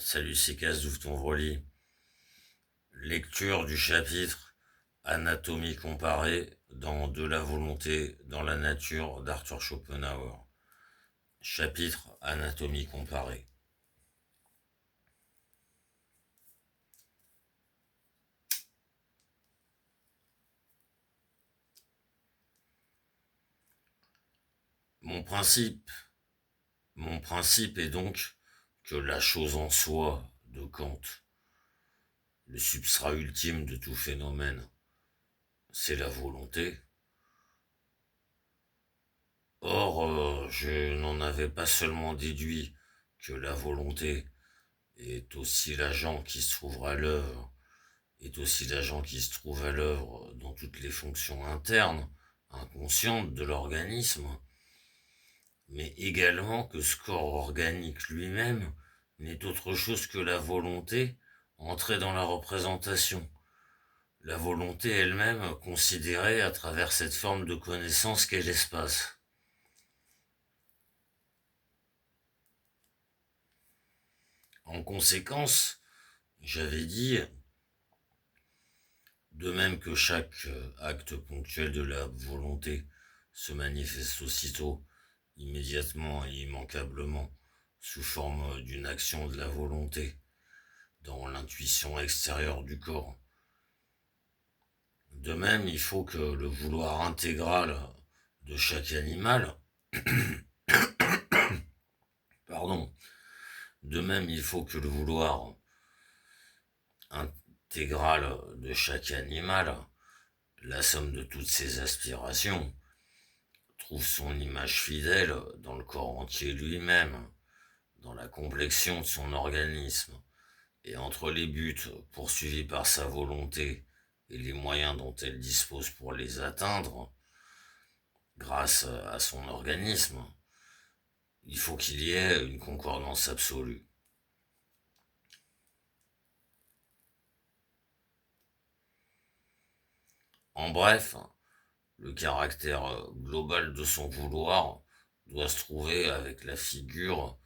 Salut, c'est Casse, d'ouvre ton Vroly. Lecture du chapitre Anatomie comparée dans De la volonté dans la nature d'Arthur Schopenhauer. Chapitre Anatomie comparée. Mon principe, mon principe est donc que la chose en soi de Kant, le substrat ultime de tout phénomène, c'est la volonté. Or, je n'en avais pas seulement déduit que la volonté est aussi l'agent qui se trouve à l'œuvre, dans toutes les fonctions internes, inconscientes de l'organisme, mais également que ce corps organique lui-même n'est autre chose que la volonté entrée dans la représentation. La volonté elle-même considérée à travers cette forme de connaissance qu'est l'espace. En conséquence, j'avais dit, de même que chaque acte ponctuel de la volonté se manifeste aussitôt, immédiatement et immanquablement, sous forme d'une action de la volonté, dans l'intuition extérieure du corps. De même, il faut que le vouloir intégral de chaque animal, pardon, de même, il faut que le vouloir intégral de chaque animal, la somme de toutes ses aspirations, trouve son image fidèle dans le corps entier lui-même, dans la complexion de son organisme, et entre les buts poursuivis par sa volonté et les moyens dont elle dispose pour les atteindre, grâce à son organisme, il faut qu'il y ait une concordance absolue. En bref, le caractère global de son vouloir doit se trouver avec la figure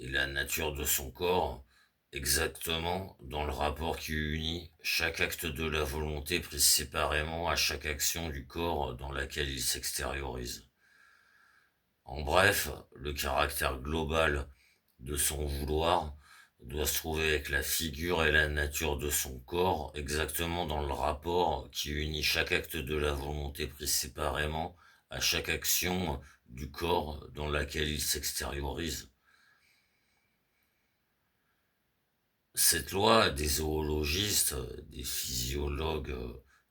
et la nature de son corps exactement dans le rapport qui unit chaque acte de la volonté pris séparément à chaque action du corps dans laquelle il s'extériorise. En bref, le caractère global de son vouloir doit se trouver avec la figure et la nature de son corps exactement dans le rapport qui unit chaque acte de la volonté pris séparément à chaque action du corps dans laquelle il s'extériorise. Cette loi, des zoologistes, des physiologues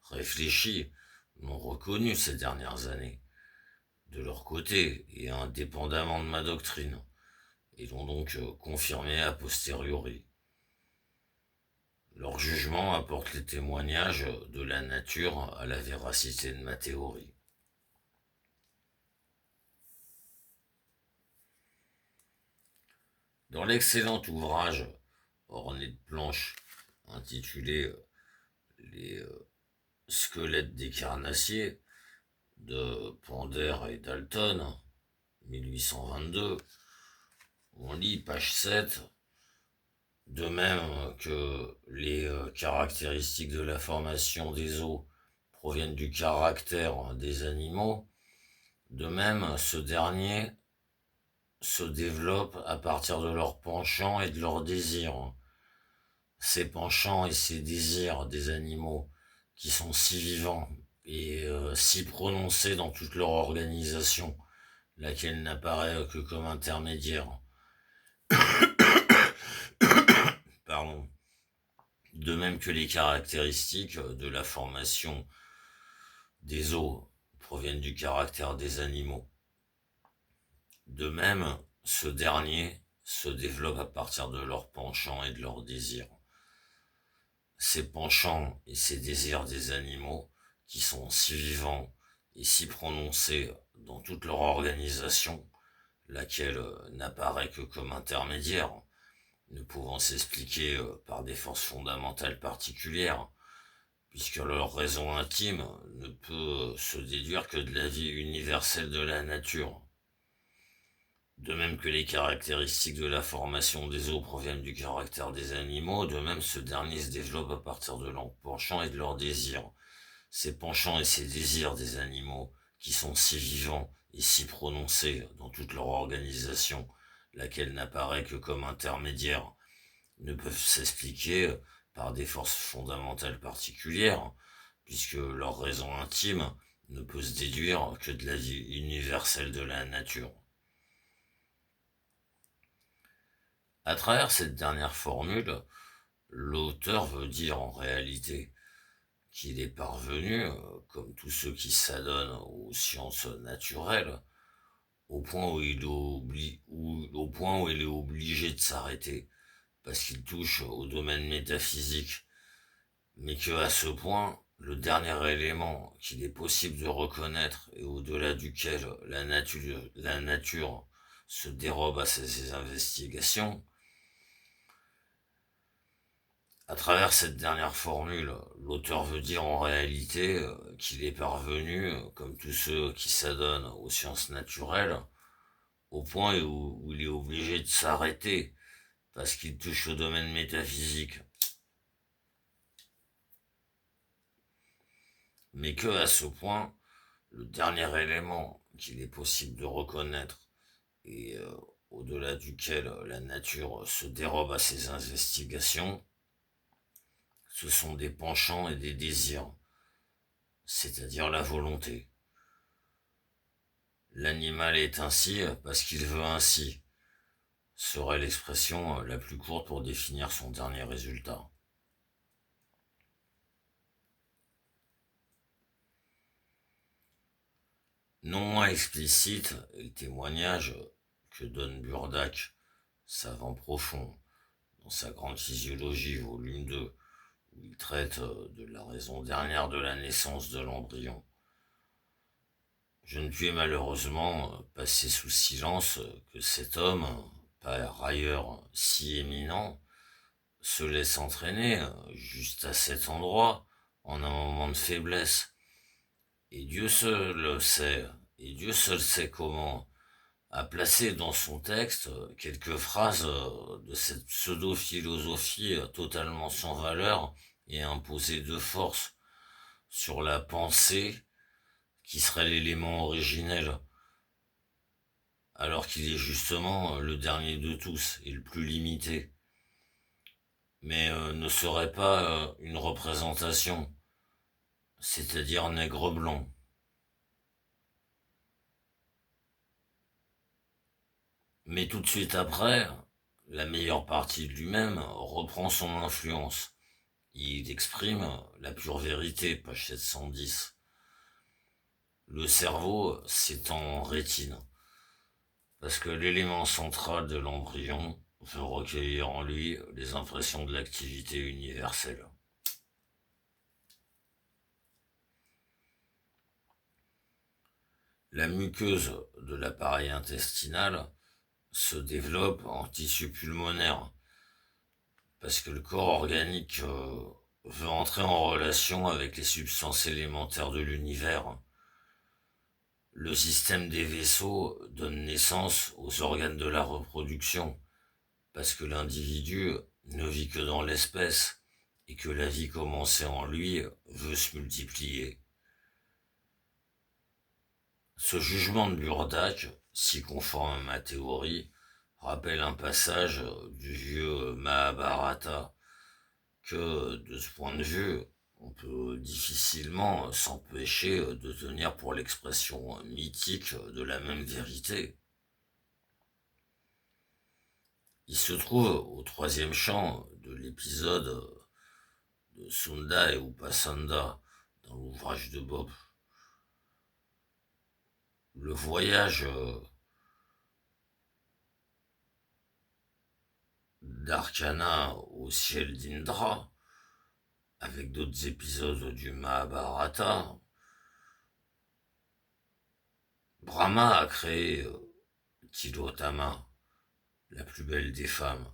réfléchis l'ont reconnue ces dernières années, de leur côté et indépendamment de ma doctrine, et l'ont donc confirmé a posteriori. Leur jugement apporte les témoignages de la nature à la véracité de ma théorie. Dans l'excellent ouvrage orné de planches intitulé Les squelettes des carnassiers de Ponder et Dalton, 1822, on lit page 7, de même que les caractéristiques de la formation des os proviennent du caractère des animaux, de même ce dernier se développe à partir de leurs penchants et de leurs désirs. Ces penchants et ces désirs des animaux qui sont si vivants et si prononcés dans toute leur organisation, laquelle n'apparaît que comme intermédiaire. Pardon. De même que les caractéristiques de la formation des os proviennent du caractère des animaux. De même, ce dernier se développe à partir de leurs penchants et de leurs désirs. Ces penchants et ces désirs des animaux, qui sont si vivants et si prononcés dans toute leur organisation, laquelle n'apparaît que comme intermédiaire, ne pouvant s'expliquer par des forces fondamentales particulières, puisque leur raison intime ne peut se déduire que de la vie universelle de la nature. De même que les caractéristiques de la formation des eaux proviennent du caractère des animaux, de même ce dernier se développe à partir de leurs penchants et de leurs désirs. Ces penchants et ces désirs des animaux, qui sont si vivants et si prononcés dans toute leur organisation, laquelle n'apparaît que comme intermédiaire, ne peuvent s'expliquer par des forces fondamentales particulières, puisque leur raison intime ne peut se déduire que de la vie universelle de la nature. À travers cette dernière formule, l'auteur veut dire en réalité qu'il est parvenu, comme tous ceux qui s'adonnent aux sciences naturelles, au point où il est obligé de s'arrêter, parce qu'il touche au domaine métaphysique, mais que à ce point, le dernier élément qu'il est possible de reconnaître et au-delà duquel la nature se dérobe à ses investigations, à travers cette dernière formule, l'auteur veut dire en réalité qu'il est parvenu, comme tous ceux qui s'adonnent aux sciences naturelles, au point où il est obligé de s'arrêter parce qu'il touche au domaine métaphysique. Mais que à ce point, le dernier élément qu'il est possible de reconnaître et au-delà duquel la nature se dérobe à ses investigations, ce sont des penchants et des désirs, c'est-à-dire la volonté. L'animal est ainsi parce qu'il veut ainsi, serait l'expression la plus courte pour définir son dernier résultat. Non moins explicite est le témoignage que donne Burdac, savant profond, dans sa grande physiologie, volume 2, où il traite de la raison dernière de la naissance de l'embryon. Je ne puis malheureusement passer sous silence que cet homme, par ailleurs si éminent, se laisse entraîner juste à cet endroit en un moment de faiblesse. Et Dieu seul le sait, et Dieu seul sait comment, a placé dans son texte quelques phrases de cette pseudo-philosophie totalement sans valeur et imposée de force sur la pensée qui serait l'élément originel, alors qu'il est justement le dernier de tous et le plus limité, mais ne serait pas une représentation, c'est-à-dire nègre blanc. Mais tout de suite après, la meilleure partie de lui-même reprend son influence. Il exprime la pure vérité, page 710. Le cerveau s'étend en rétine, parce que l'élément central de l'embryon veut recueillir en lui les impressions de l'activité universelle. La muqueuse de l'appareil intestinal se développe en tissu pulmonaire, parce que le corps organique veut entrer en relation avec les substances élémentaires de l'univers. Le système des vaisseaux donne naissance aux organes de la reproduction, parce que l'individu ne vit que dans l'espèce, et que la vie commencée en lui veut se multiplier. Ce jugement de Burdac, si conforme à ma théorie, rappelle un passage du vieux Mahabharata, que de ce point de vue, on peut difficilement s'empêcher de tenir pour l'expression mythique de la même vérité. Il se trouve au troisième chant de l'épisode de Sunda et Upasanda dans l'ouvrage de Bob. Le voyage d'Arkana au ciel d'Indra, avec d'autres épisodes du Mahabharata. Brahma a créé Tilotama, la plus belle des femmes,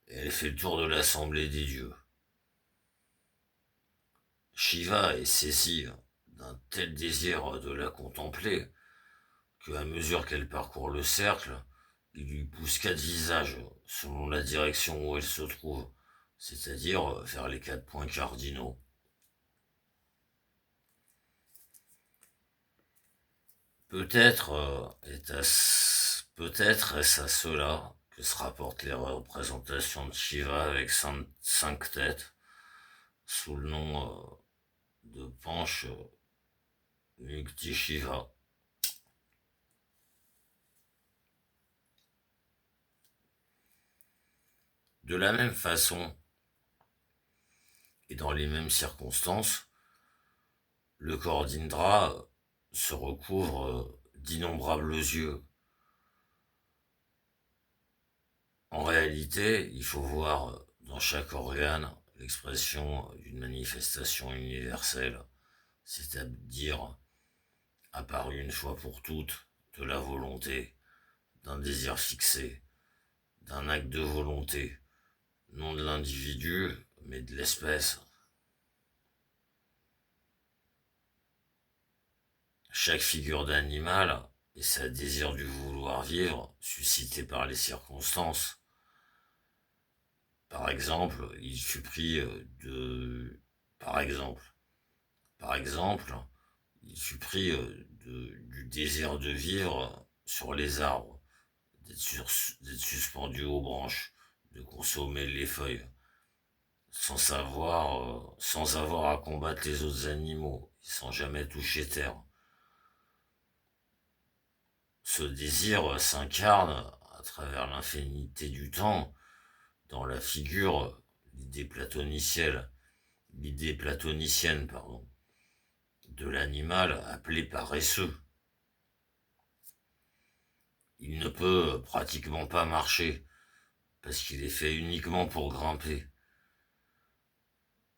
et elle fait le tour de l'assemblée des dieux. Shiva est saisi d'un tel désir de la contempler qu'à mesure qu'elle parcourt le cercle, il lui pousse 4 visages selon la direction où elle se trouve, c'est-à-dire vers les 4 points cardinaux. Peut-être peut-être est-ce à cela que se rapportent les représentations de Shiva avec 5 têtes, sous le nom de Panch Mukti Shiva. De la même façon, et dans les mêmes circonstances, le corps d'Indra se recouvre d'innombrables yeux. En réalité, il faut voir dans chaque organe l'expression d'une manifestation universelle, c'est-à-dire apparue une fois pour toutes de la volonté, d'un désir fixé, d'un acte de volonté, non de l'individu, mais de l'espèce. Chaque figure d'animal et sa désir du vouloir vivre, suscité par les circonstances. Par exemple, il fut pris de... Par exemple, il fut pris du désir de vivre sur les arbres, d'être suspendu aux branches, de consommer les feuilles, sans avoir à combattre les autres animaux, et sans jamais toucher terre. Ce désir s'incarne à travers l'infinité du temps dans la figure l'idée platonicienne, de l'animal appelé paresseux. Il ne peut pratiquement pas marcher parce qu'il est fait uniquement pour grimper.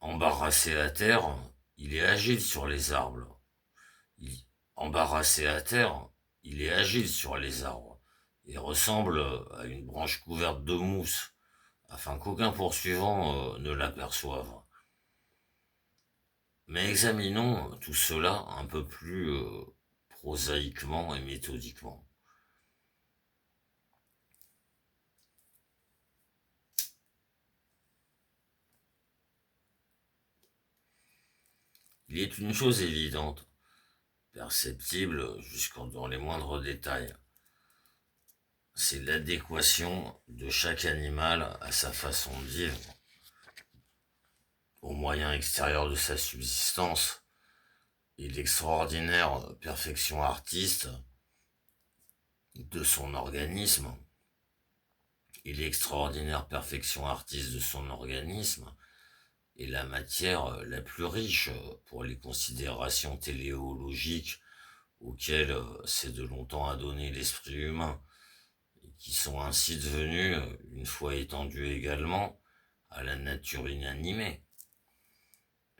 Embarrassé à terre, il est agile sur les arbres. Embarrassé à terre, il est agile sur les arbres et ressemble à une branche couverte de mousse, afin qu'aucun poursuivant ne l'aperçoive. Mais examinons tout cela un peu plus prosaïquement et méthodiquement. Il est une chose évidente, perceptible jusqu'en dans les moindres détails. C'est l'adéquation de chaque animal à sa façon de vivre, aux moyens extérieurs de sa subsistance, et l'extraordinaire perfection artiste de son organisme, est la matière la plus riche pour les considérations téléologiques auxquelles c'est de longtemps adonné l'esprit humain, et qui sont ainsi devenus, une fois étendus également, à la nature inanimée.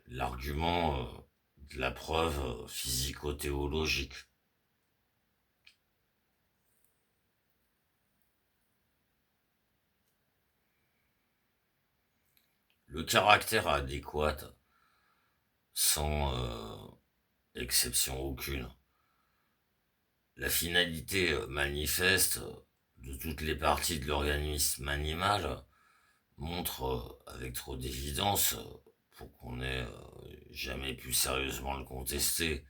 L'argument de la preuve physico-théologique. Le caractère adéquat, sans exception aucune. La finalité manifeste de toutes les parties de l'organisme animal montre avec trop d'évidence, pour qu'on n'ait jamais pu sérieusement le contester,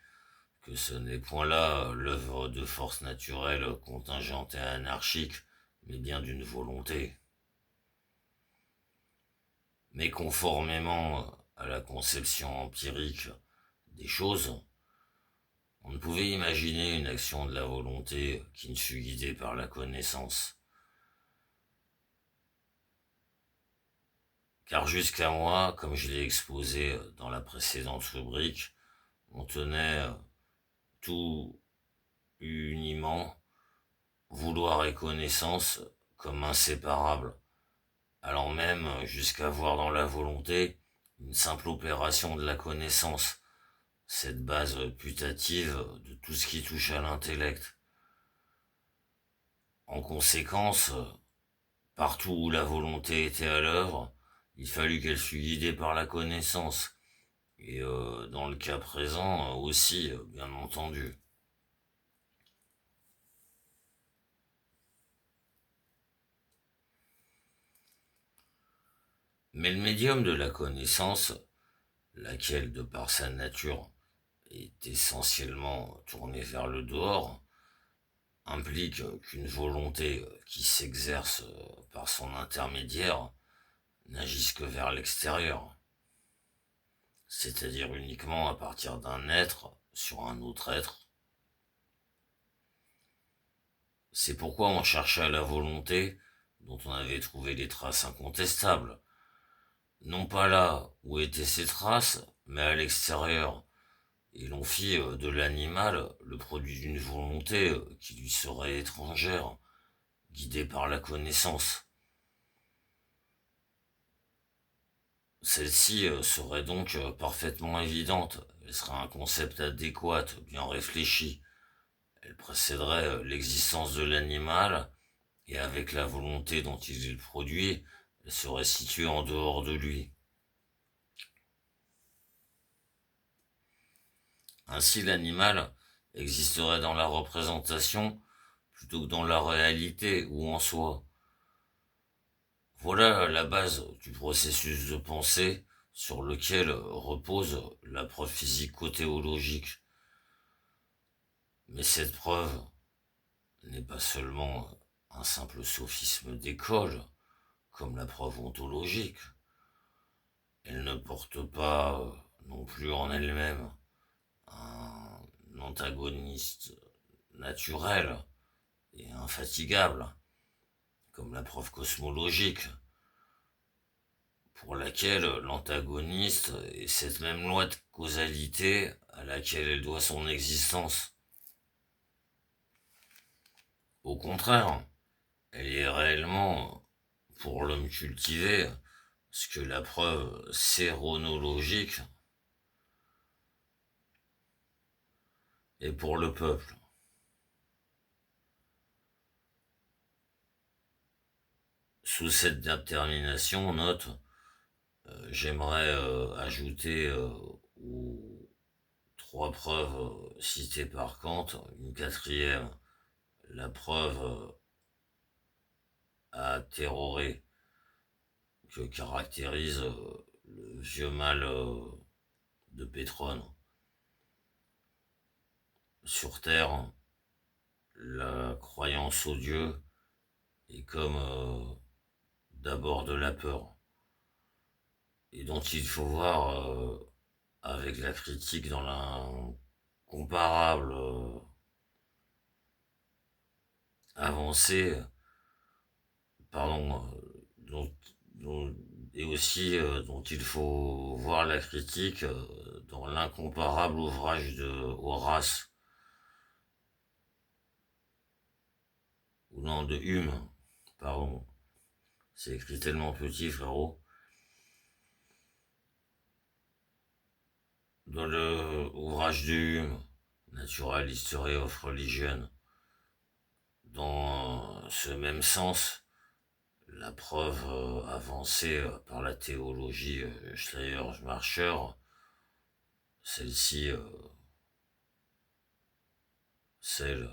que ce n'est point là l'œuvre de forces naturelles contingentes et anarchiques, mais bien d'une volonté. Mais conformément à la conception empirique des choses, on ne pouvait imaginer une action de la volonté qui ne fût guidée par la connaissance. Car jusqu'à moi, comme je l'ai exposé dans la précédente rubrique, on tenait tout uniment vouloir et connaissance comme inséparables, allant même jusqu'à voir dans la volonté une simple opération de la connaissance, cette base putative de tout ce qui touche à l'intellect. En conséquence, partout où la volonté était à l'œuvre, il fallut qu'elle fût guidée par la connaissance, et dans le cas présent aussi, bien entendu. Mais le médium de la connaissance, laquelle, de par sa nature, est essentiellement tournée vers le dehors, implique qu'une volonté qui s'exerce par son intermédiaire n'agisse que vers l'extérieur, c'est-à-dire uniquement à partir d'un être sur un autre être. C'est pourquoi on cherchait la volonté dont on avait trouvé les traces incontestables, non pas là où étaient ces traces, mais à l'extérieur, et l'on fit de l'animal le produit d'une volonté qui lui serait étrangère, guidée par la connaissance. Celle-ci serait donc parfaitement évidente, elle serait un concept adéquat, bien réfléchi, elle précéderait l'existence de l'animal, et avec la volonté dont il est le produit, elle serait située en dehors de lui. Ainsi l'animal existerait dans la représentation plutôt que dans la réalité ou en soi. Voilà la base du processus de pensée sur lequel repose la preuve physico-théologique. Mais cette preuve n'est pas seulement un simple sophisme d'école, comme la preuve ontologique. Elle ne porte pas non plus en elle-même un antagoniste naturel et infatigable, comme la preuve cosmologique, pour laquelle l'antagoniste est cette même loi de causalité à laquelle elle doit son existence. Au contraire, elle est réellement, pour l'homme cultivé, ce que la preuve séronologique est pour le peuple. Sous cette détermination, note, j'aimerais ajouter aux trois preuves citées par Kant une quatrième, la preuve à terrorer que caractérise le vieux mal de Pétrone. Sur Terre, la croyance au Dieu est comme d'abord de la peur, et dont il faut voir avec la critique dans l'incomparable avancée, pardon, et aussi dont il faut voir la critique dans l'incomparable ouvrage de Horace, ou non, de Hume, pardon, c'est écrit tellement petit, frérot. Dans le ouvrage de Hume, Natural History of Religion, dans ce même sens, la preuve avancée par la théologie Schleiermacher, celle-ci, celle,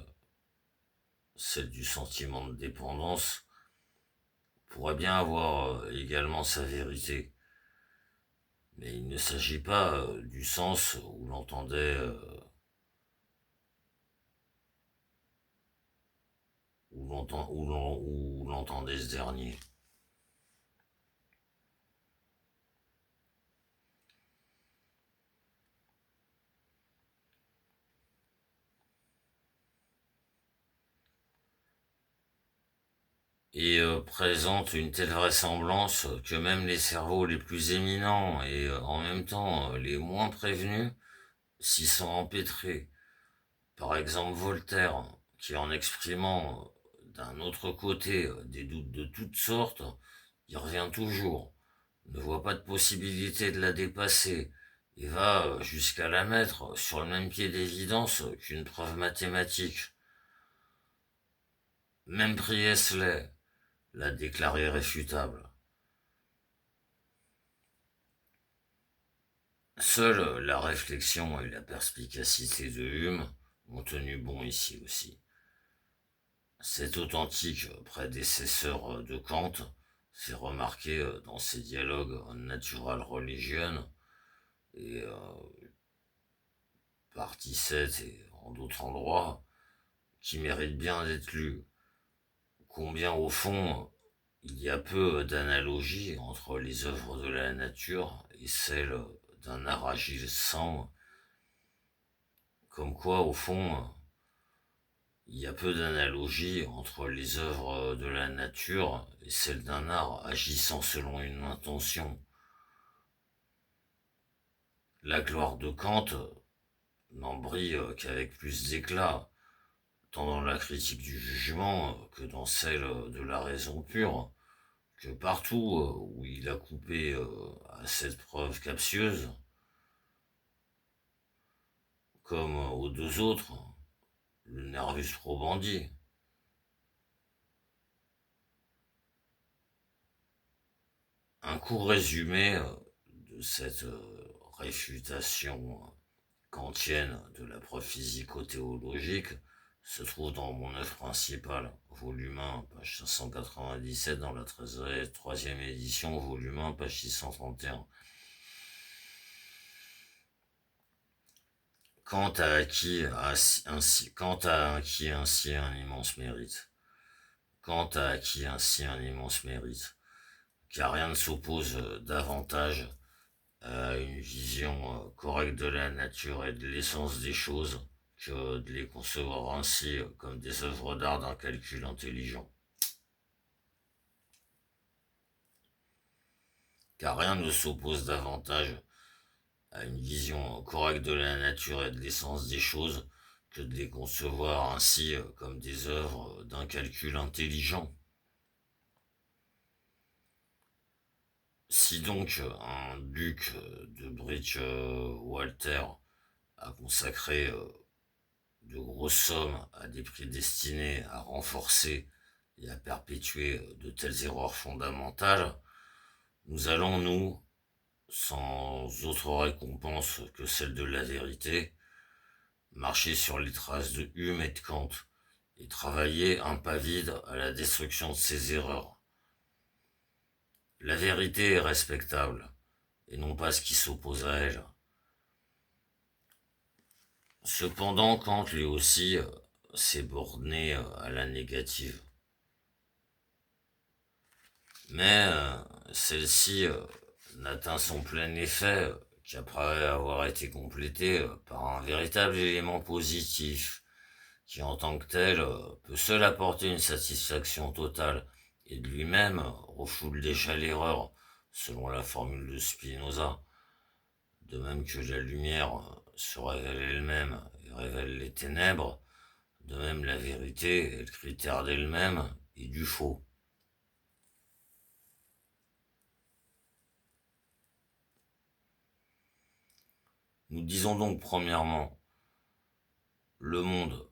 celle du sentiment de dépendance, pourrait bien avoir également sa vérité. Mais il ne s'agit pas du sens où l'entendait ce dernier. Et présente une telle vraisemblance que même les cerveaux les plus éminents et en même temps les moins prévenus s'y sont empêtrés. Par exemple Voltaire, qui en exprimant d'un autre côté des doutes de toutes sortes, y revient toujours, ne voit pas de possibilité de la dépasser, et va jusqu'à la mettre sur le même pied d'évidence qu'une preuve mathématique. Même Priestley l'a déclaré réfutable. Seule la réflexion et la perspicacité de Hume ont tenu bon ici aussi. Cet authentique prédécesseur de Kant c'est remarqué dans ses dialogues en natural religion et partie 7 et en d'autres endroits, qui méritent bien d'être lus. Combien au fond il y a peu d'analogies entre les œuvres de la nature et celles d'un art agissant, comme quoi au fond il y a peu d'analogies entre les œuvres de la nature et celles d'un art agissant selon une intention. La gloire de Kant n'en brille qu'avec plus d'éclat, tant dans la critique du jugement que dans celle de la raison pure, que partout où il a coupé à cette preuve captieuse, comme aux deux autres, le nervus probandi. Un court résumé de cette réfutation kantienne de la preuve physico-théologique se trouve dans mon œuvre principale, volume 1, page 597, dans la 13e édition, volume 1, page 631. Kant a acquis ainsi un immense mérite. Kant a acquis ainsi un immense mérite, car rien ne s'oppose davantage à une vision correcte de la nature et de l'essence des choses que de les concevoir ainsi comme des œuvres d'art d'un calcul intelligent. Car rien ne s'oppose davantage à une vision correcte de la nature et de l'essence des choses que de les concevoir ainsi comme des œuvres d'un calcul intelligent. Si donc un duc de Bridge-Walter a consacré de grosses sommes à des prix destinés à renforcer et à perpétuer de telles erreurs fondamentales, nous allons, nous, sans autre récompense que celle de la vérité, marcher sur les traces de Hume et de Kant et travailler impavide à la destruction de ces erreurs. La vérité est respectable, et non pas ce qui s'oppose à elle. Cependant, Kant lui aussi s'est borné à la négative. Mais celle-ci n'atteint son plein effet qu'après avoir été complétée par un véritable élément positif, qui en tant que tel peut seul apporter une satisfaction totale, et de lui-même refoule déjà l'erreur, selon la formule de Spinoza. De même que la lumière se révèle elle-même et révèle les ténèbres, de même la vérité est le critère d'elle-même et du faux. Nous disons donc premièrement, le monde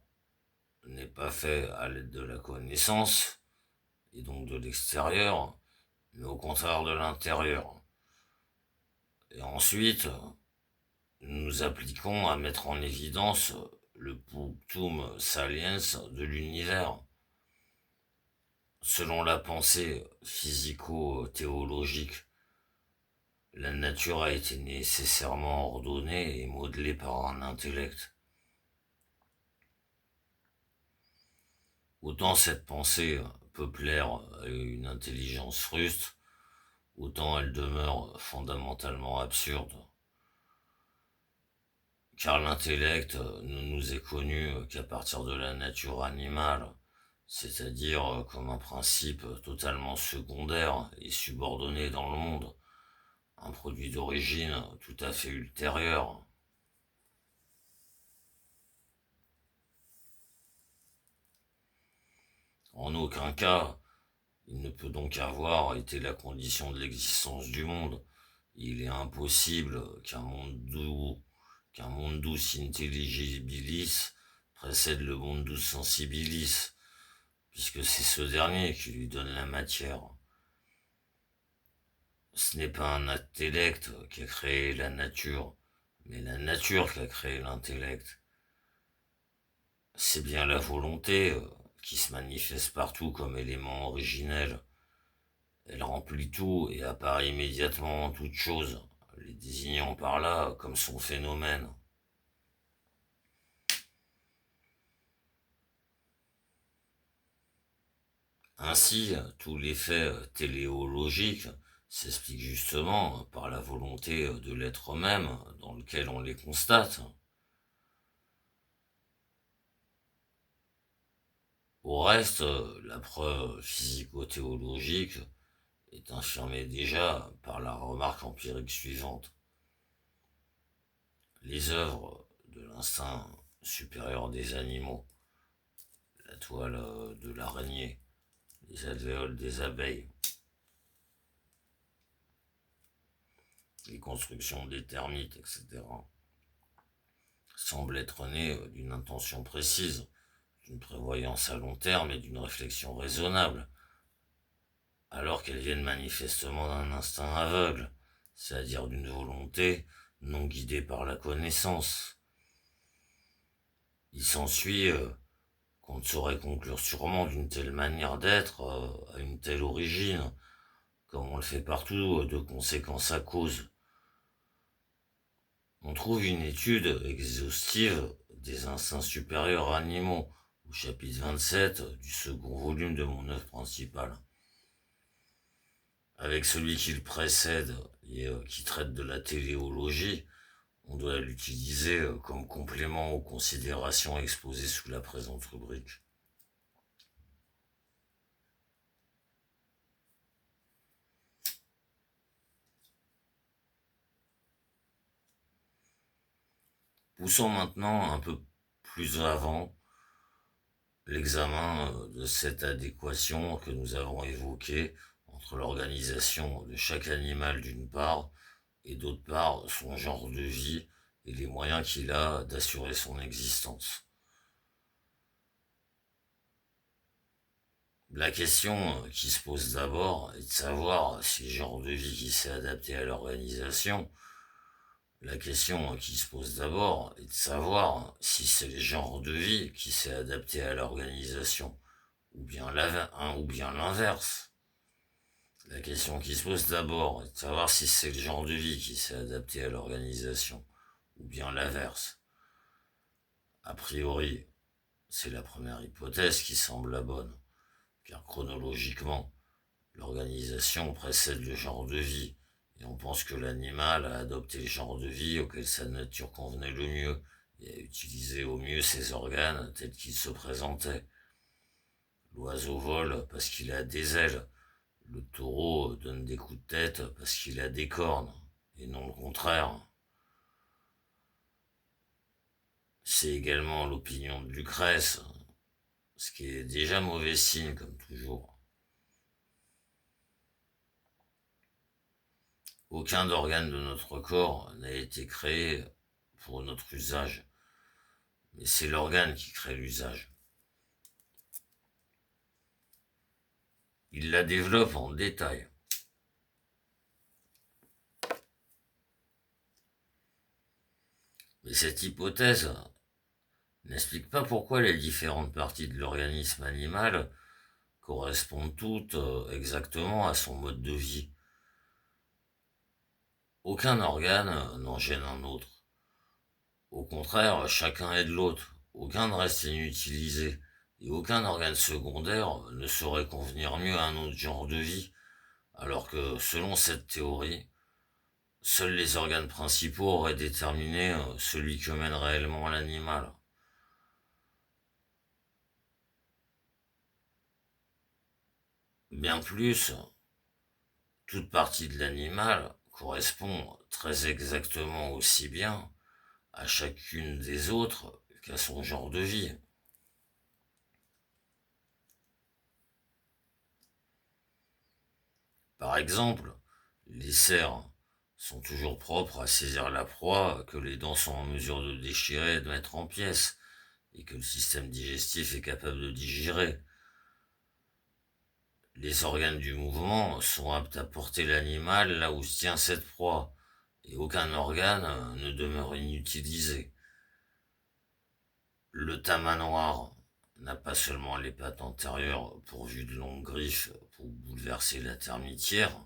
n'est pas fait à l'aide de la connaissance, et donc de l'extérieur, mais au contraire de l'intérieur. Et ensuite, nous nous appliquons à mettre en évidence le punctum saliens de l'univers. Selon la pensée physico-théologique, la nature a été nécessairement ordonnée et modelée par un intellect. Autant cette pensée peut plaire à une intelligence fruste, autant elle demeure fondamentalement absurde. Car l'intellect ne nous est connu qu'à partir de la nature animale, c'est-à-dire comme un principe totalement secondaire et subordonné dans le monde, un produit d'origine tout à fait ultérieure. En aucun cas, il ne peut donc avoir été la condition de l'existence du monde. Il est impossible qu'un mundus intelligibilis précède le mundus sensibilis, puisque c'est ce dernier qui lui donne la matière. Ce n'est pas un intellect qui a créé la nature, mais la nature qui a créé l'intellect. C'est bien la volonté qui se manifeste partout comme élément originel, Elle remplit tout et apparaît immédiatement en toute chose, les désignant par là comme son phénomène. Ainsi, tous les faits téléologiques s'expliquent justement par la volonté de l'être même dans lequel on les constate. Au reste, la preuve physico-théologique est infirmée déjà par la remarque empirique suivante. Les œuvres de l'instinct supérieur des animaux, la toile de l'araignée, les alvéoles des abeilles, les constructions des termites, etc., semblent être nées d'une intention précise, d'une prévoyance à long terme et d'une réflexion raisonnable, alors qu'elles viennent manifestement d'un instinct aveugle, c'est-à-dire d'une volonté non guidée par la connaissance. Il s'ensuit qu'on ne saurait conclure sûrement d'une telle manière d'être à une telle origine, comme on le fait partout de conséquence à cause. On trouve une étude exhaustive des instincts supérieurs animaux au chapitre 27 du second volume de mon œuvre principale. Avec celui qui le précède et qui traite de la téléologie, on doit l'utiliser comme complément aux considérations exposées sous la présente rubrique. Poussons maintenant un peu plus avant l'examen de cette adéquation que nous avons évoquée entre l'organisation de chaque animal d'une part et d'autre part son genre de vie et les moyens qu'il a d'assurer son existence. La question qui se pose d'abord est de savoir si le genre de vie qui s'est adapté à l'organisation. La question qui se pose d'abord est de savoir si c'est le genre de vie qui s'est adapté à l'organisation, ou bien l'inverse. La question qui se pose d'abord est de savoir si c'est le genre de vie qui s'est adapté à l'organisation, ou bien l'inverse. A priori, c'est la première hypothèse qui semble la bonne, car chronologiquement, l'organisation précède le genre de vie, et on pense que l'animal a adopté le genre de vie auquel sa nature convenait le mieux, et a utilisé au mieux ses organes tels qu'ils se présentaient. L'oiseau vole parce qu'il a des ailes, le taureau donne des coups de tête parce qu'il a des cornes, et non le contraire. C'est également l'opinion de Lucrèce, ce qui est déjà mauvais signe comme toujours. Aucun organe de notre corps n'a été créé pour notre usage, mais c'est l'organe qui crée l'usage. Il la développe en détail. Mais cette hypothèse n'explique pas pourquoi les différentes parties de l'organisme animal correspondent toutes exactement à son mode de vie. Aucun organe n'en gêne un autre. Au contraire, chacun aide l'autre. Aucun ne reste inutilisé. Et aucun organe secondaire ne saurait convenir mieux à un autre genre de vie, alors que, selon cette théorie, seuls les organes principaux auraient déterminé celui que mène réellement l'animal. Bien plus, toute partie de l'animal correspond très exactement aussi bien à chacune des autres qu'à son genre de vie. Par exemple, les cerfs sont toujours propres à saisir la proie que les dents sont en mesure de déchirer et de mettre en pièces, et que le système digestif est capable de digérer. Les organes du mouvement sont aptes à porter l'animal là où se tient cette proie, et aucun organe ne demeure inutilisé. Le tamanoir n'a pas seulement les pattes antérieures pourvues de longues griffes pour bouleverser la termitière,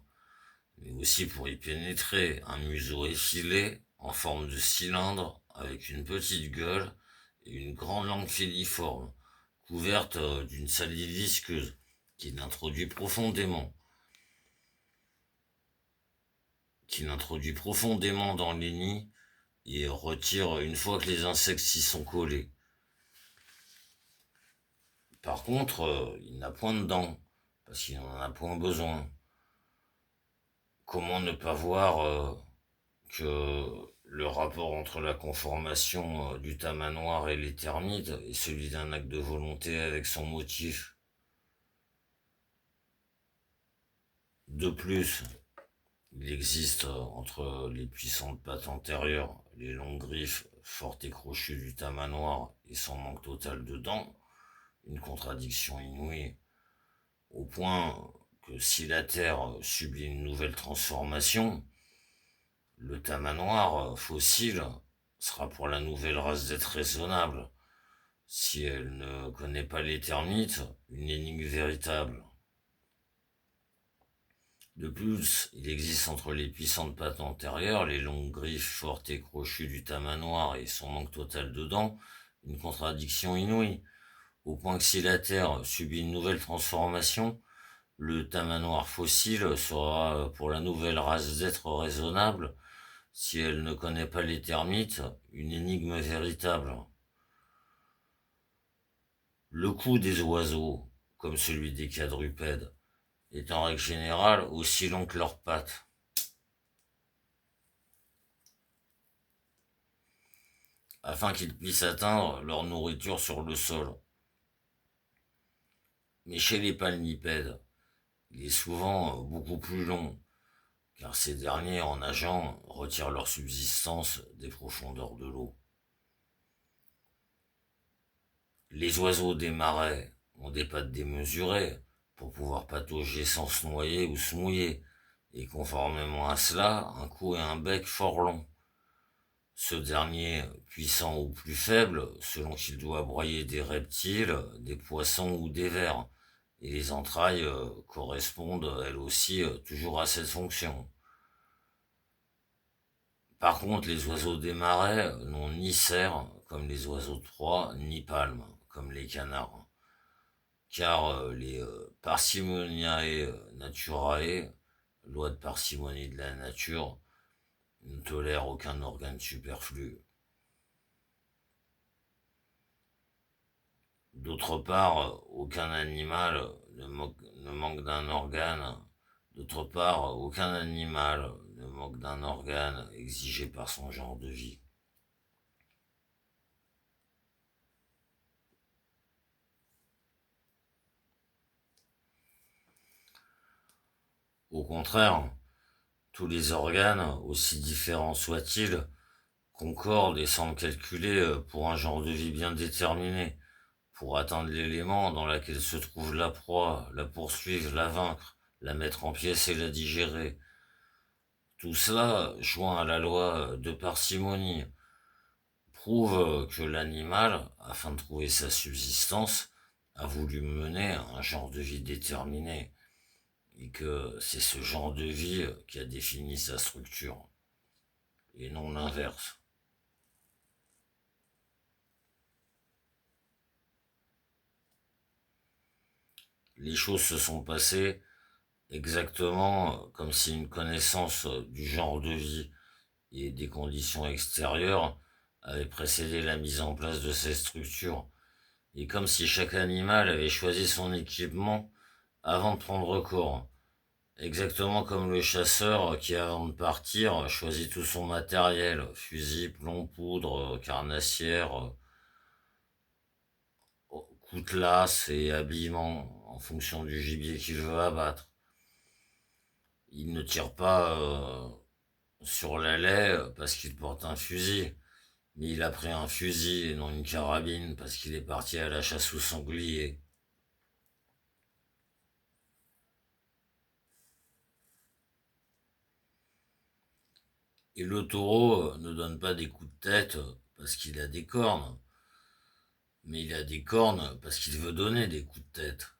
mais aussi pour y pénétrer un museau effilé en forme de cylindre avec une petite gueule et une grande langue filiforme, couverte d'une salive visqueuse qui l'introduit profondément dans les nids et retire une fois que les insectes s'y sont collés. Par contre, il n'a point de dents, parce qu'il n'en a point besoin. Comment ne pas voir que le rapport entre la conformation du tamanoir et les termites est celui d'un acte de volonté avec son motif. De plus, il existe entre les puissantes pattes antérieures, les longues griffes fortes et crochues du tamanoir et son manque total de dents, une contradiction inouïe, au point que si la Terre subit une nouvelle transformation, le tamanoir fossile sera pour la nouvelle race d'êtres raisonnables, si elle ne connaît pas les termites, une énigme véritable. De plus, il existe entre les puissantes pattes antérieures, les longues griffes fortes et crochues du tamanoir et son manque total de dents, une contradiction inouïe, au point que si la Terre subit une nouvelle transformation, le tamanoir fossile sera pour la nouvelle race d'êtres raisonnables, si elle ne connaît pas les termites, une énigme véritable. Le cou des oiseaux, comme celui des quadrupèdes, est en règle générale aussi long que leurs pattes. Afin qu'ils puissent atteindre leur nourriture sur le sol. Mais chez les palmipèdes, il est souvent beaucoup plus long, car ces derniers, en nageant, retirent leur subsistance des profondeurs de l'eau. Les oiseaux des marais ont des pattes démesurées pour pouvoir patauger sans se noyer ou se mouiller, et conformément à cela, un cou et un bec fort longs. Ce dernier, puissant ou plus faible, selon qu'il doit broyer des reptiles, des poissons ou des vers, et les entrailles correspondent elles aussi toujours à cette fonction. Par contre, les oiseaux des marais n'ont ni cerf, comme les oiseaux de proie, ni palme, comme les canards, car les Parsimoniae naturae, loi de parcimonie de la nature, ne tolèrent aucun organe superflu. D'autre part, aucun animal ne manque d'un organe. D'autre part, aucun animal ne manque d'un organe exigé par son genre de vie. Au contraire, tous les organes, aussi différents soient-ils, concordent et semblent calculés pour un genre de vie bien déterminé, pour atteindre l'élément dans lequel se trouve la proie, la poursuivre, la vaincre, la mettre en pièces et la digérer. Tout cela, joint à la loi de parcimonie, prouve que l'animal, afin de trouver sa subsistance, a voulu mener un genre de vie déterminé, et que c'est ce genre de vie qui a défini sa structure, et non l'inverse. Les choses se sont passées exactement comme si une connaissance du genre de vie et des conditions extérieures avait précédé la mise en place de ces structures, et comme si chaque animal avait choisi son équipement avant de prendre corps, exactement comme le chasseur qui, avant de partir, choisit tout son matériel, fusil, plomb, poudre, carnassière, coutelas et habillement, en fonction du gibier qu'il veut abattre. Il ne tire pas sur la laie parce qu'il porte un fusil, mais il a pris un fusil et non une carabine parce qu'il est parti à la chasse au sanglier. Et le taureau ne donne pas des coups de tête parce qu'il a des cornes, Mais il a des cornes parce qu'il veut donner des coups de tête.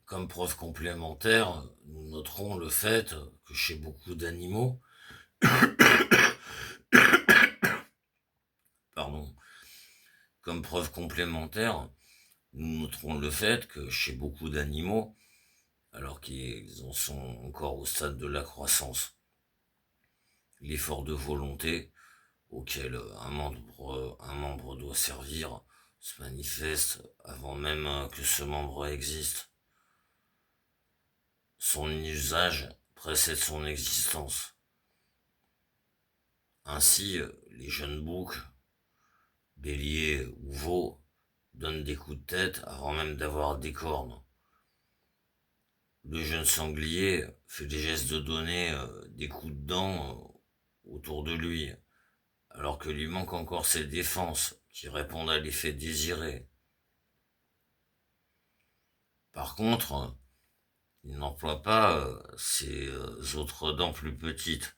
Comme preuve complémentaire, nous noterons le fait que chez beaucoup d'animaux, pardon, comme preuve complémentaire, nous noterons le fait que chez beaucoup d'animaux, alors qu'ils en sont encore au stade de la croissance, l'effort de volonté auquel un membre doit servir se manifeste avant même que ce membre existe. Son usage précède son existence. Ainsi, les jeunes boucs, béliers ou veaux donnent des coups de tête avant même d'avoir des cornes. Le jeune sanglier fait des gestes de donner des coups de dents autour de lui, alors que lui manque encore ses défenses qui répondent à l'effet désiré. Par contre, il n'emploie pas ces autres dents plus petites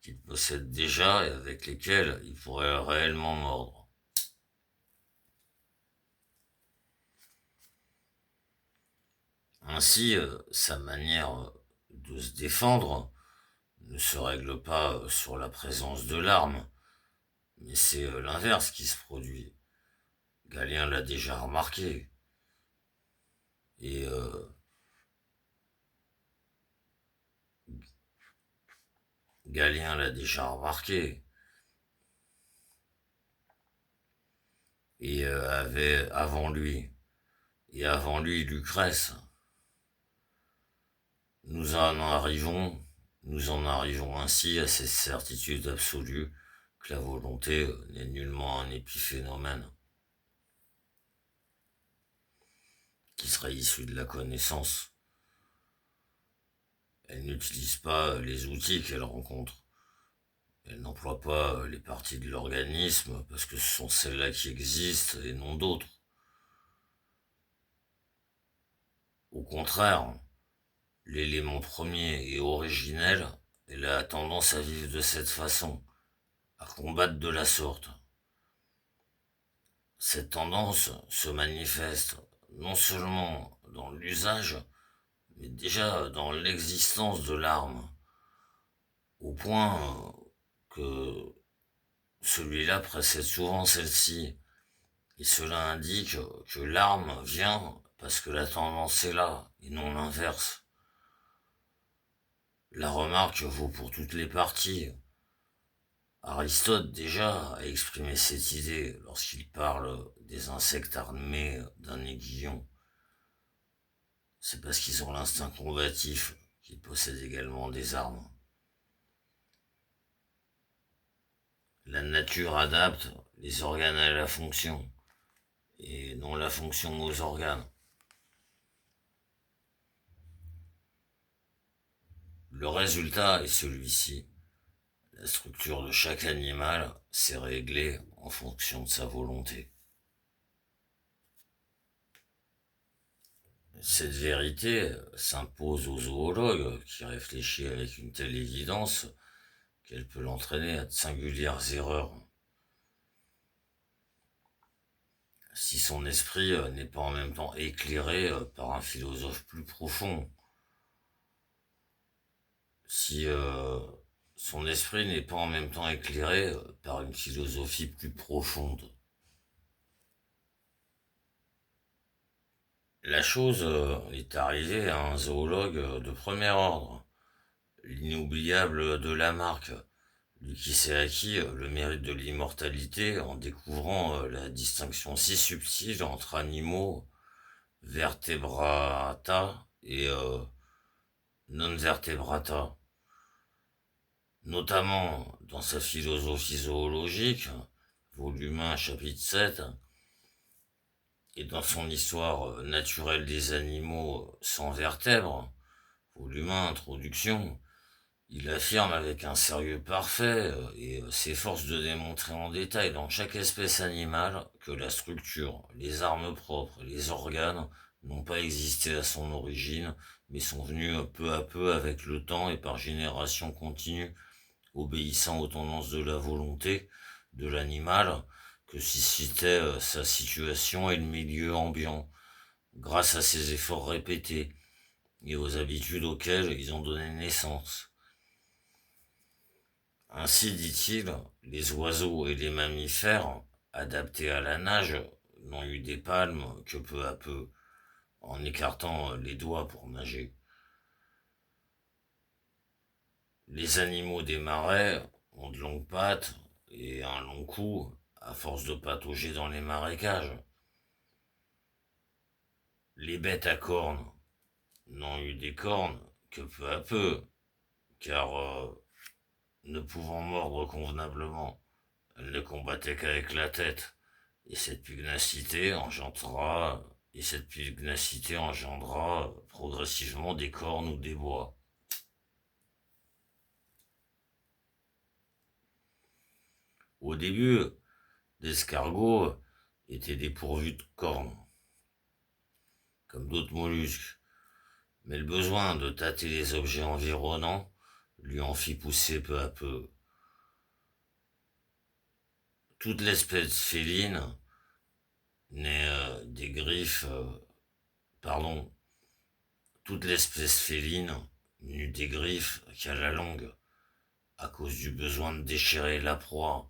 qu'il possède déjà et avec lesquelles il pourrait réellement mordre. Ainsi, sa manière de se défendre ne se règle pas sur la présence de l'arme, mais c'est l'inverse qui se produit. Galien l'a déjà remarqué. Et Galien l'a déjà remarqué. Et avait avant lui. Et avant lui, Lucrèce. Nous en arrivons, nous en arrivons ainsi à cette certitude absolue que la volonté n'est nullement un épiphénomène qui serait issu de la connaissance. Elle n'utilise pas les outils qu'elle rencontre. Elle n'emploie pas les parties de l'organisme parce que ce sont celles-là qui existent et non d'autres. Au contraire, l'élément premier et originel, elle a tendance à vivre de cette façon, à combattre de la sorte. Cette tendance se manifeste non seulement dans l'usage, mais déjà dans l'existence de l'arme, au point que celui-là précède souvent celle-ci, et cela indique que l'arme vient parce que la tendance est là, et non l'inverse. La remarque vaut pour toutes les parties. Aristote déjà a exprimé cette idée lorsqu'il parle des insectes armés d'un aiguillon. C'est parce qu'ils ont l'instinct combatif qu'ils possèdent également des armes. La nature adapte les organes à la fonction, et non la fonction aux organes. Le résultat est celui-ci. La structure de chaque animal s'est réglée en fonction de sa volonté. Cette vérité s'impose au zoologue qui réfléchit avec une telle évidence qu'elle peut l'entraîner à de singulières erreurs. Si son esprit n'est pas en même temps éclairé par un philosophe plus profond, si son esprit n'est pas en même temps éclairé par une philosophie plus profonde. La chose est arrivée à un zoologue de premier ordre, l'inoubliable de Lamarck, lui qui s'est acquis le mérite de l'immortalité en découvrant la distinction si subtile entre animaux vertebrata et non vertebrata, notamment dans sa philosophie zoologique, volume 1, chapitre 7, et dans son histoire naturelle des animaux sans vertèbres, volume 1, introduction. Il affirme avec un sérieux parfait et s'efforce de démontrer en détail dans chaque espèce animale que la structure, les armes propres et les organes n'ont pas existé à son origine, mais sont venus peu à peu avec le temps et par génération continue, obéissant aux tendances de la volonté de l'animal que suscitait sa situation et le milieu ambiant, grâce à ses efforts répétés et aux habitudes auxquelles ils ont donné naissance. Ainsi, dit-il, les oiseaux et les mammifères, adaptés à la nage, n'ont eu des palmes que peu à peu, en écartant les doigts pour nager. Les animaux des marais ont de longues pattes et un long cou, à force de patauger dans les marécages. Les bêtes à cornes n'ont eu des cornes que peu à peu, car ne pouvant mordre convenablement, elles ne combattaient qu'avec la tête, et cette pugnacité engendra progressivement des cornes ou des bois. Au début, les escargots étaient dépourvus de cornes, comme d'autres mollusques, mais le besoin de tâter les objets environnants lui en fit pousser peu à peu. Toute l'espèce féline n'est des griffes, pardon, toute l'espèce féline n'eut des griffes qu'à la longue, à cause du besoin de déchirer la proie,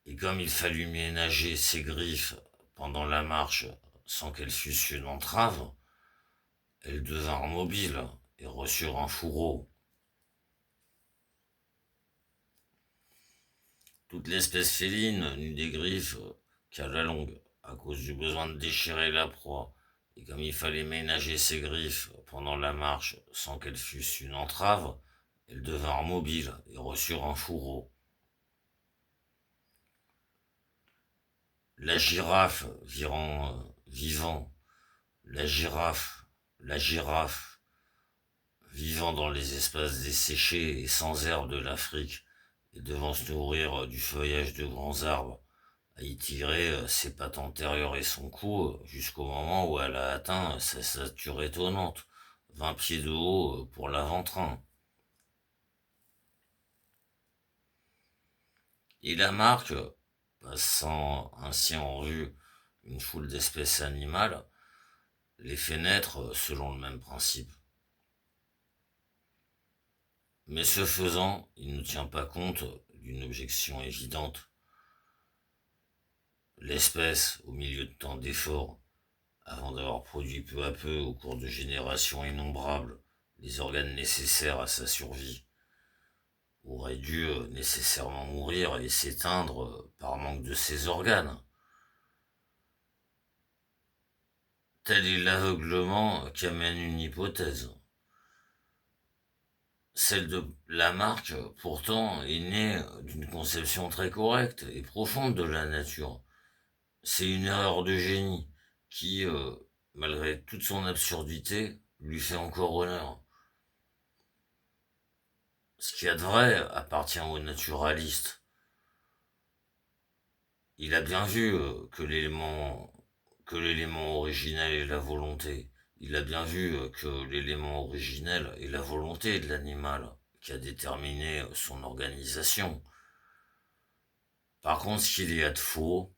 et comme il fallut ménager ses griffes pendant la marche sans qu'elles fussent une entrave, elles devinrent mobiles et reçurent un fourreau. Toute l'espèce féline n'eut des griffes qu'à la longue, à cause du besoin de déchirer la proie, et comme il fallait ménager ses griffes pendant la marche sans qu'elles fussent une entrave, elles devinrent mobiles et reçurent un fourreau. La girafe vivant, la girafe vivant dans les espaces desséchés et sans herbe de l'Afrique, et devant se nourrir du feuillage de grands arbres, à y tirer ses pattes antérieures et son cou jusqu'au moment où elle a atteint sa stature étonnante, 20 pieds de haut pour l'avant-train. Et Lamarck, passant ainsi en revue une foule d'espèces animales, les fait naître selon le même principe. Mais ce faisant, il ne tient pas compte d'une objection évidente. L'espèce, au milieu de tant d'efforts, avant d'avoir produit peu à peu, au cours de générations innombrables, les organes nécessaires à sa survie, aurait dû nécessairement mourir et s'éteindre par manque de ces organes. Tel est l'aveuglement qu'amène une hypothèse. Celle de Lamarck, pourtant, est née d'une conception très correcte et profonde de la nature. C'est une erreur de génie qui, malgré toute son absurdité, lui fait encore honneur. Ce qu'il y a de vrai appartient aux naturalistes. Il a bien vu que l'élément originel est la volonté. Il a bien vu que l'élément originel est la volonté de l'animal qui a déterminé son organisation. Par contre, ce qu'il y a de faux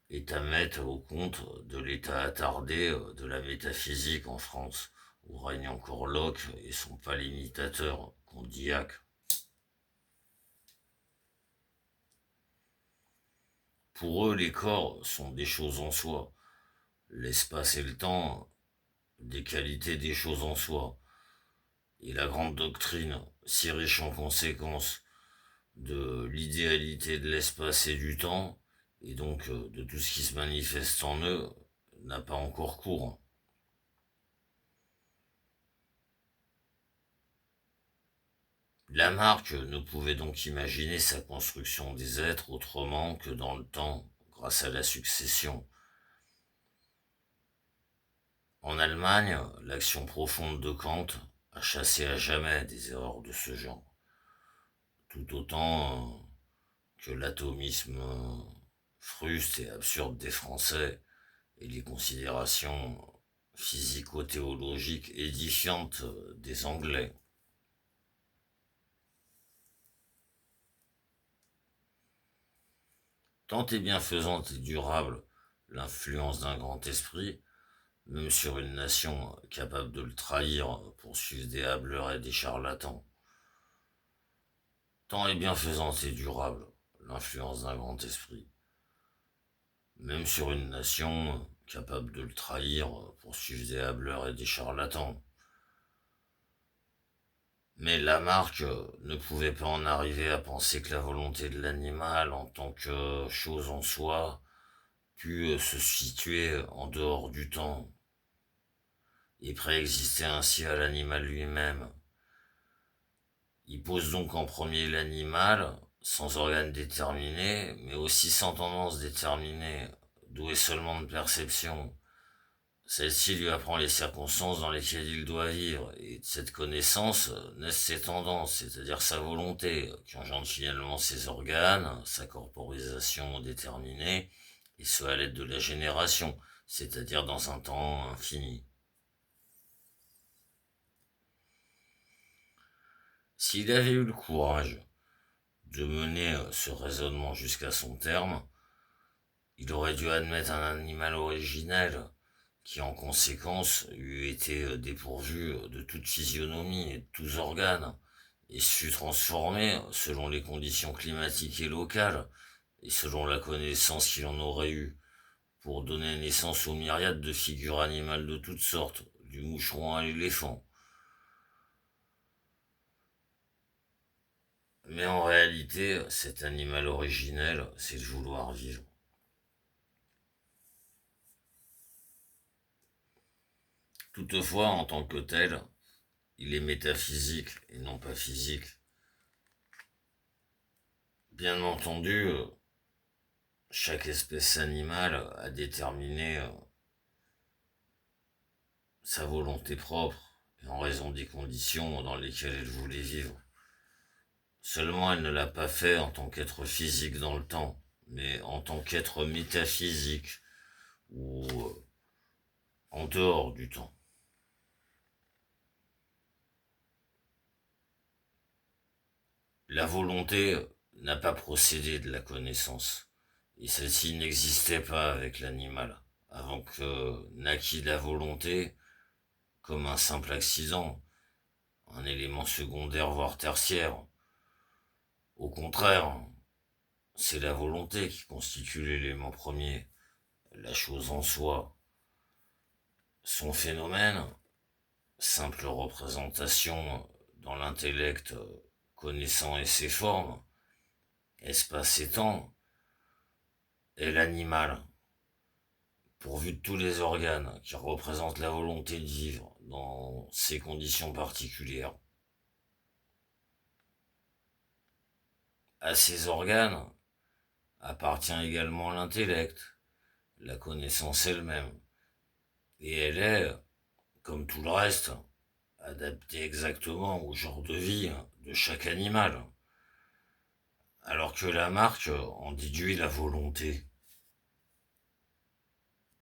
est à mettre au compte de l'état attardé de la métaphysique en France, où règne encore Locke et son pâle imitateur, Condillac. Pour eux, les corps sont des choses en soi, l'espace et le temps des qualités des choses en soi, et la grande doctrine, si riche en conséquences, de l'idéalité de l'espace et du temps, et donc de tout ce qui se manifeste en eux, n'a pas encore cours. Lamarck ne pouvait donc imaginer sa construction des êtres autrement que dans le temps, grâce à la succession. En Allemagne, l'action profonde de Kant a chassé à jamais des erreurs de ce genre, tout autant que l'atomisme fruste et absurde des Français et les considérations physico-théologiques édifiantes des Anglais. Tant est bienfaisante et durable l'influence d'un grand esprit, même sur une nation capable de le trahir pour suivre des hâbleurs et des charlatans. Tant est bienfaisante et durable l'influence d'un grand esprit, même sur une nation capable de le trahir pour suivre des hâbleurs et des charlatans. Mais Lamarck ne pouvait pas en arriver à penser que la volonté de l'animal en tant que chose en soi pût se situer en dehors du temps et préexister ainsi à l'animal lui-même. Il pose donc en premier l'animal, sans organe déterminé, mais aussi sans tendance déterminée, doué seulement de perception. Celle-ci lui apprend les circonstances dans lesquelles il doit vivre, et de cette connaissance naissent ses tendances, c'est-à-dire sa volonté, qui engendre finalement ses organes, sa corporisation déterminée, et ce à l'aide de la génération, c'est-à-dire dans un temps infini. S'il avait eu le courage de mener ce raisonnement jusqu'à son terme, il aurait dû admettre un animal originel qui en conséquence eût été dépourvu de toute physionomie et de tous organes, et fut transformé selon les conditions climatiques et locales, et selon la connaissance qu'il en aurait eue, pour donner naissance aux myriades de figures animales de toutes sortes, du moucheron à l'éléphant. Mais en réalité, cet animal originel, c'est le vouloir vivre. Toutefois, en tant que tel, il est métaphysique et non pas physique. Bien entendu, chaque espèce animale a déterminé sa volonté propre, et en raison des conditions dans lesquelles elle voulait vivre. Seulement, elle ne l'a pas fait en tant qu'être physique dans le temps, mais en tant qu'être métaphysique, ou en dehors du temps. La volonté n'a pas procédé de la connaissance, et celle-ci n'existait pas avec l'animal, avant que naquit la volonté comme un simple accident, un élément secondaire voire tertiaire. Au contraire, c'est la volonté qui constitue l'élément premier, la chose en soi. Son phénomène, simple représentation dans l'intellect connaissant et ses formes, espace et temps, est l'animal, pourvu de tous les organes qui représentent la volonté de vivre dans ces conditions particulières. À ces organes appartient également l'intellect, la connaissance elle-même, et elle est, comme tout le reste, adaptée exactement au genre de vie de chaque animal, alors que Lamarck en déduit la volonté.